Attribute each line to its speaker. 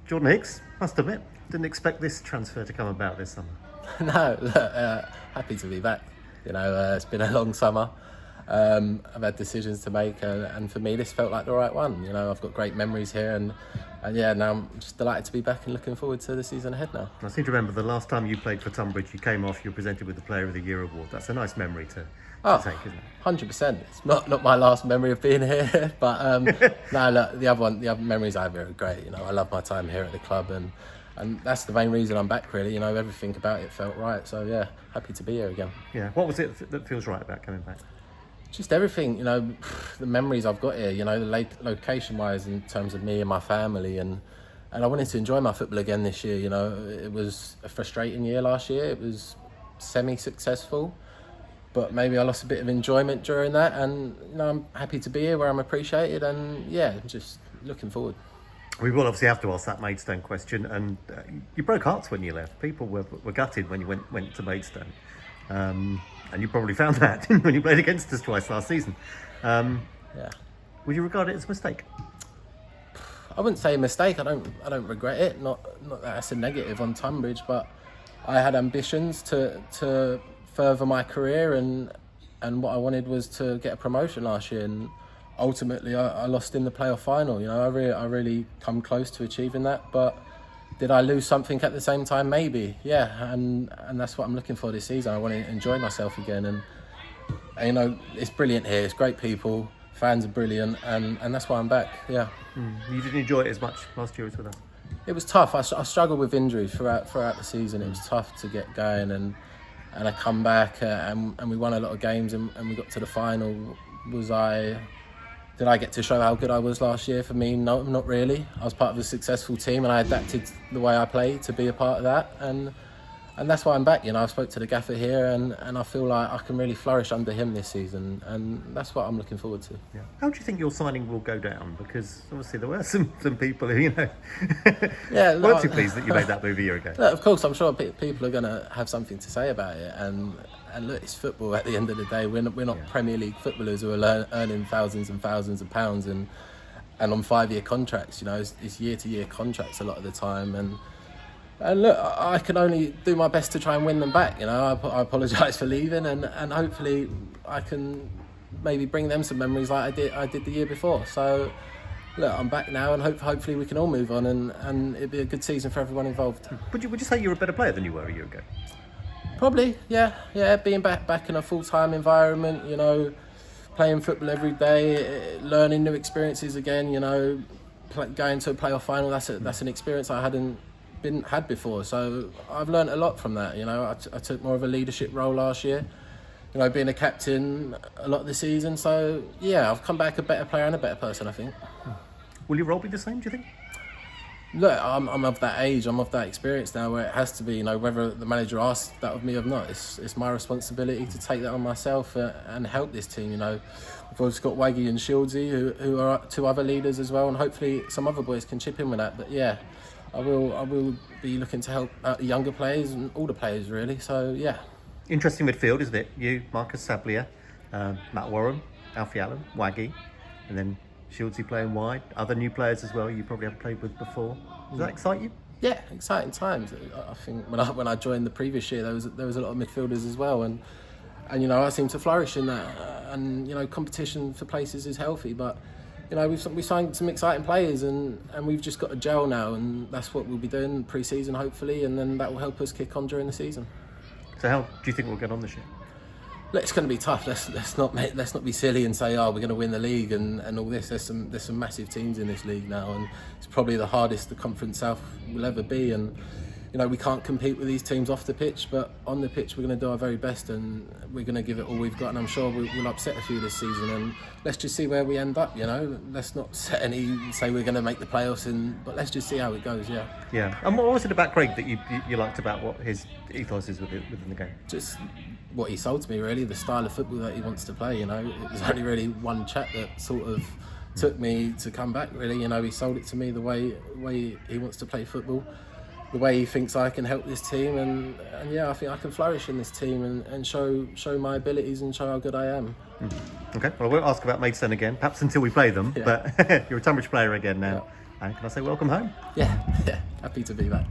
Speaker 1: Jordan Higgs, must admit, didn't expect this transfer to come about this summer.
Speaker 2: No, look, happy to be back. It's been a long summer. I've had decisions to make, and for me, this felt like the right one. I've got great memories here, and yeah, now I'm just delighted to be back and looking forward to the season ahead now.
Speaker 1: I seem to remember the last time you played for Tonbridge, you came off, you were presented with the Player of the Year award. That's a nice memory to take, isn't it?
Speaker 2: 100%. It's not my last memory of being here, but no, look, the other memories I have here are great. I love my time here at the club, and that's the main reason I'm back, really. Everything about it felt right. So yeah, happy to be here again.
Speaker 1: Yeah. What was it that feels right about coming back?
Speaker 2: Just everything, the memories I've got here, the location-wise in terms of me and my family, and I wanted to enjoy my football again this year. It was a frustrating year last year. It was semi-successful, but maybe I lost a bit of enjoyment during that, and I'm happy to be here where I'm appreciated, and yeah, just looking forward.
Speaker 1: We will obviously have to ask that Maidstone question, and you broke hearts when you left. People were gutted when you went to Maidstone. And you probably found that when you played against us twice last season.
Speaker 2: Yeah.
Speaker 1: Would you regard it as a mistake?
Speaker 2: I wouldn't say a mistake. I don't regret it. Not that that's a negative on Tonbridge, but I had ambitions to further my career, and what I wanted was to get a promotion last year. And ultimately, I lost in the playoff final. I really come close to achieving that, but. Did I lose something at the same time? Maybe, yeah, and that's what I'm looking for this season. I want to enjoy myself again, and it's brilliant here. It's great people, fans are brilliant, and that's why I'm back. Yeah.
Speaker 1: You didn't enjoy it as much last year as with us?
Speaker 2: It was tough. I struggled with injuries throughout the season. It was tough to get going, and I come back and we won a lot of games, and we got to the final. Did I get to show how good I was last year? For me, no, not really. I was part of a successful team, and I adapted the way I played to be a part of that, and that's why I'm back. I spoke to the gaffer here, and I feel like I can really flourish under him this season, and that's what I'm looking forward to.
Speaker 1: Yeah. How do you think your signing will go down? Because obviously there were some people who weren't too pleased that you made that move a year ago.
Speaker 2: Look, of course, I'm sure people are going to have something to say about it, and look, it's football at the end of the day. We're not Premier League footballers who are earning thousands and thousands of pounds and on 5-year contracts. It's year-to-year contracts a lot of the time, and look, I can only do my best to try and win them back. I apologise for leaving, and hopefully I can maybe bring them some memories like I did the year before. So look, I'm back now, and hopefully we can all move on, and it'll be a good season for everyone involved.
Speaker 1: Would you say you're a better player than you were a year ago?
Speaker 2: Probably, yeah. Being back in a full-time environment, playing football every day, learning new experiences again. Going to a playoff final. That's an experience I hadn't had before. So I've learned a lot from that. I took more of a leadership role last year. Being a captain a lot of the season. So yeah, I've come back a better player and a better person, I think.
Speaker 1: Will your role be the same, do you think?
Speaker 2: Look, I'm of that age, I'm of that experience now where it has to be, whether the manager asks that of me or not, it's my responsibility to take that on myself and help this team. We've also got Waggy and Shieldsy who are two other leaders as well, and hopefully some other boys can chip in with that. But yeah, I will be looking to help out the younger players and all the players really. So yeah.
Speaker 1: Interesting midfield, isn't it? You, Marcus Sablier, Matt Warren, Alfie Allen, Waggy, and then Shieldsy playing wide, other new players as well you probably haven't played with before. Does that excite you?
Speaker 2: Yeah, exciting times. I think when I joined the previous year, there was a lot of midfielders as well, and I seem to flourish in that. And competition for places is healthy, but we signed some exciting players, and we've just got to gel now, and that's what we'll be doing pre-season hopefully, and then that will help us kick on during the season.
Speaker 1: So how do you think we'll get on this year?
Speaker 2: It's going to be tough. Let's not be silly and say, we're going to win the league and all this. There's some massive teams in this league now, and it's probably the hardest the Conference South will ever be. And we can't compete with these teams off the pitch, but on the pitch we're going to do our very best, and we're going to give it all we've got. And I'm sure we'll upset a few this season. And let's just see where we end up. Let's not say we're going to make the playoffs, but let's just see how it goes. Yeah.
Speaker 1: Yeah. And what was it about Craig that you liked about what his ethos is within the game?
Speaker 2: Just what he sold to me, really, the style of football that he wants to play. It was only really one chat that sort of took me to come back, really. He sold it to me the way he wants to play football, the way he thinks I can help this team, and yeah, I think I can flourish in this team and show my abilities and show how good I am.
Speaker 1: Okay, well, I won't ask about Maidstone again, perhaps until we play them, but you're a Tonbridge player again now. And can I say welcome home?
Speaker 2: Yeah, yeah, happy to be back.